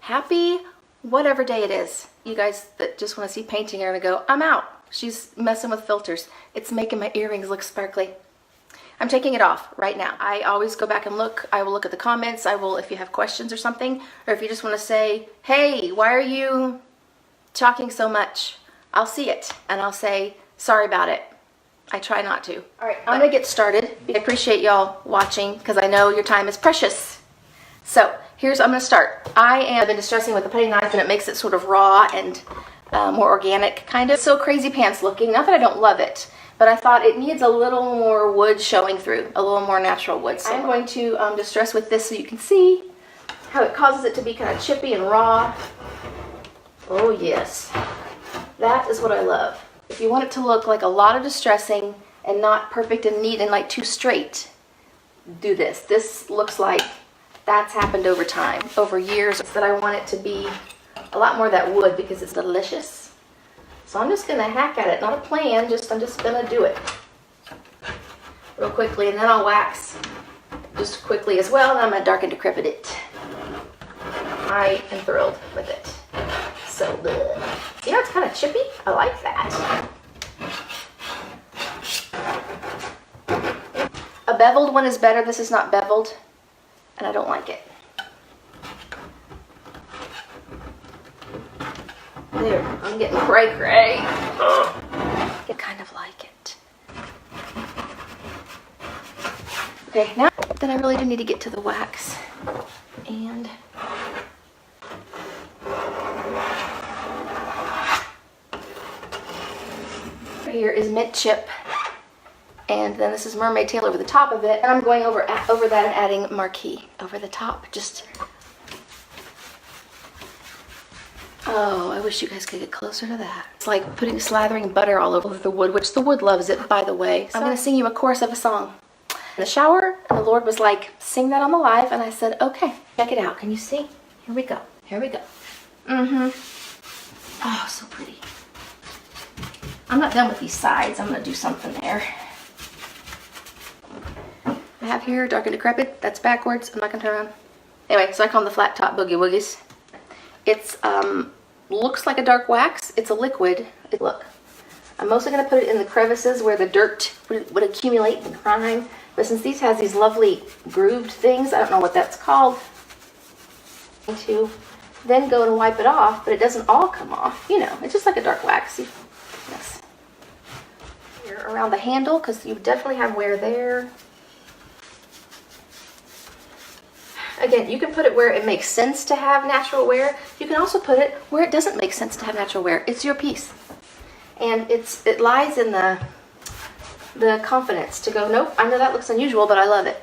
Happy whatever day it is. You guys that just want to see painting are going to go, I'm out. She's messing with filters. It's making my earrings look sparkly. I'm taking it off right now. I always go back and look. I will look at the comments. I will, if you have questions or something, or if you just want to say, hey, why are you talking so much? I'll see it and I'll say, sorry about it. I try not to. All right, I'm gonna get started. I appreciate y'all watching because I know your time is precious. So I'm gonna start. I've been distressing with the putty knife and it makes it sort of raw and more organic kind of. So crazy pants looking. Not that I don't love it, but I thought it needs a little more wood showing through, a little more natural wood. So I'm going to distress with this so you can see how it causes it to be kind of chippy and raw. Oh yes, that is what I love. If you want it to look like a lot of distressing and not perfect and neat and like too straight, do this. This looks like that's happened over time, over years, that I want it to be a lot more of that wood because it's delicious. So I'm just gonna hack at it, not a plan, I'm just gonna do it real quickly, and then I'll wax just quickly as well, and I'm gonna Dark and Decrepit it. I am thrilled with it. So good. See how it's kind of chippy? I like that. A beveled one is better. This is not beveled, and I don't like it. There, I'm getting cray-cray. I kind of like it. Okay, now then I really do need to get to the wax. And here is mint chip, and then this is mermaid tail over the top of it, and I'm going over that and adding marquee over the top. Just, oh, I wish you guys could get closer to that. It's like slathering butter all over the wood, which the wood loves it, by the way. So I'm gonna sing you a chorus of a song in the shower, and the Lord was like, sing that on the live, and I said, okay, check it out. Can you see? Here we go. Here we go. Oh, so pretty. I'm not done with these sides. I'm going to do something there. I have here Dark and Decrepit. That's backwards. I'm not going to turn around. Anyway, so I call them the flat top boogie woogies. It's looks like a dark wax. It's a liquid. Look, I'm mostly going to put it in the crevices where the dirt would accumulate and grime. But since these has these lovely grooved things, I don't know what that's called. To then go and wipe it off, but it doesn't all come off. You know, it's just like a dark wax. Yes. Here around the handle, because you definitely have wear there. Again, you can put it where it makes sense to have natural wear. You can also put it where it doesn't make sense to have natural wear. It's your piece. And it lies in the confidence to go, nope, I know that looks unusual, but I love it.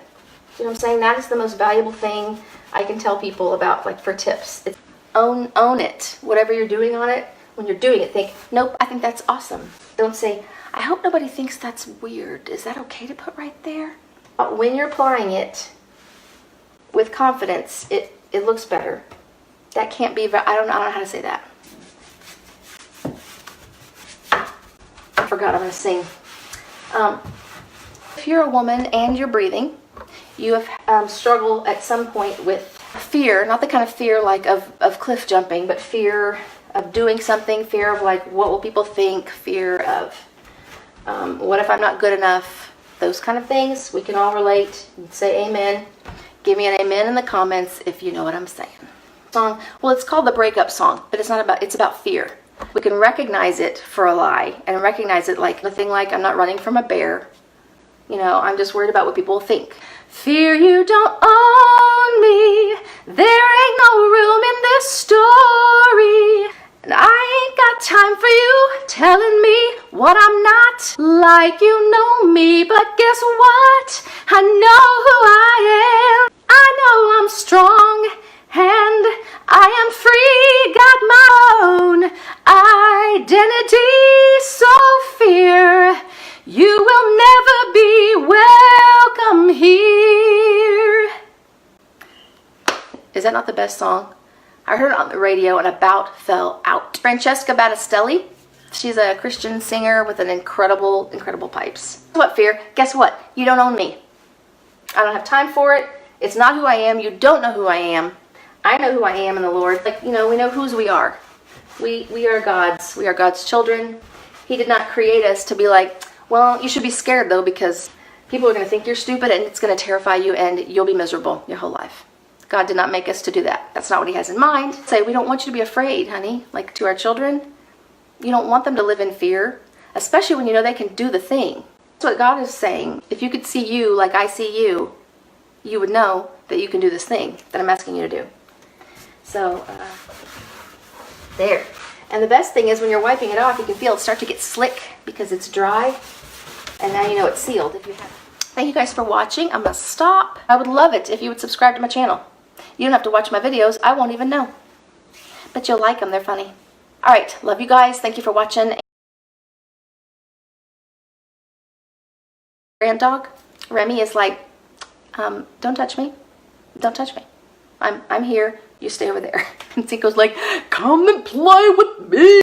You know what I'm saying? That is the most valuable thing I can tell people about, like, for tips. It's own it. Whatever you're doing on it, when you're doing it, think, nope, I think that's awesome. Don't say, I hope nobody thinks that's weird. Is that okay to put right there? When you're applying it with confidence, it looks better. That can't be, I don't know how to say that. I forgot, I'm going to sing. If you're a woman and you're breathing, you have struggled at some point with fear, not the kind of fear like of cliff jumping, but fear of doing something, fear of like, what will people think, fear of what if I'm not good enough, those kind of things. We can all relate and say amen. Give me an amen in the comments if you know what I'm saying. Song, well, it's called the breakup song, but it's about fear. We can recognize it for a lie and recognize it like the thing like, I'm not running from a bear. You know, I'm just worried about what people think. Fear you don't own me. There ain't no room in this story. And I ain't got time for you telling me what I'm not, like you know me. But guess what? I know who I am. I know I'm strong and I am free. Got my own identity. So fear, you will never be welcome here. Is that not the best song? I heard it on the radio and about fell out. Francesca Battistelli, she's a Christian singer with an incredible pipes. What, fear? Guess what? You don't own me. I don't have time for it. It's not who I am. You don't know who I am. I know who I am in the Lord. Like, you know, we know whose we are. We are God's. We are God's children. He did not create us to be like, well, you should be scared though, because people are going to think you're stupid and it's going to terrify you and you'll be miserable your whole life. God did not make us to do that. That's not what he has in mind. Say, we don't want you to be afraid, honey. Like to our children, you don't want them to live in fear, especially when you know they can do the thing. That's what God is saying. If you could see you like I see you, you would know that you can do this thing that I'm asking you to do. So, there. And the best thing is when you're wiping it off, you can feel it start to get slick because it's dry. And now you know it's sealed if you have. Thank you guys for watching. I'm going to stop. I would love it if you would subscribe to my channel. You don't have to watch my videos. I won't even know. But you'll like them. They're funny. All right. Love you guys. Thank you for watching. Grand dog, Remy, is like, don't touch me. Don't touch me. I'm here. You stay over there. And Tico's like, come and play with me.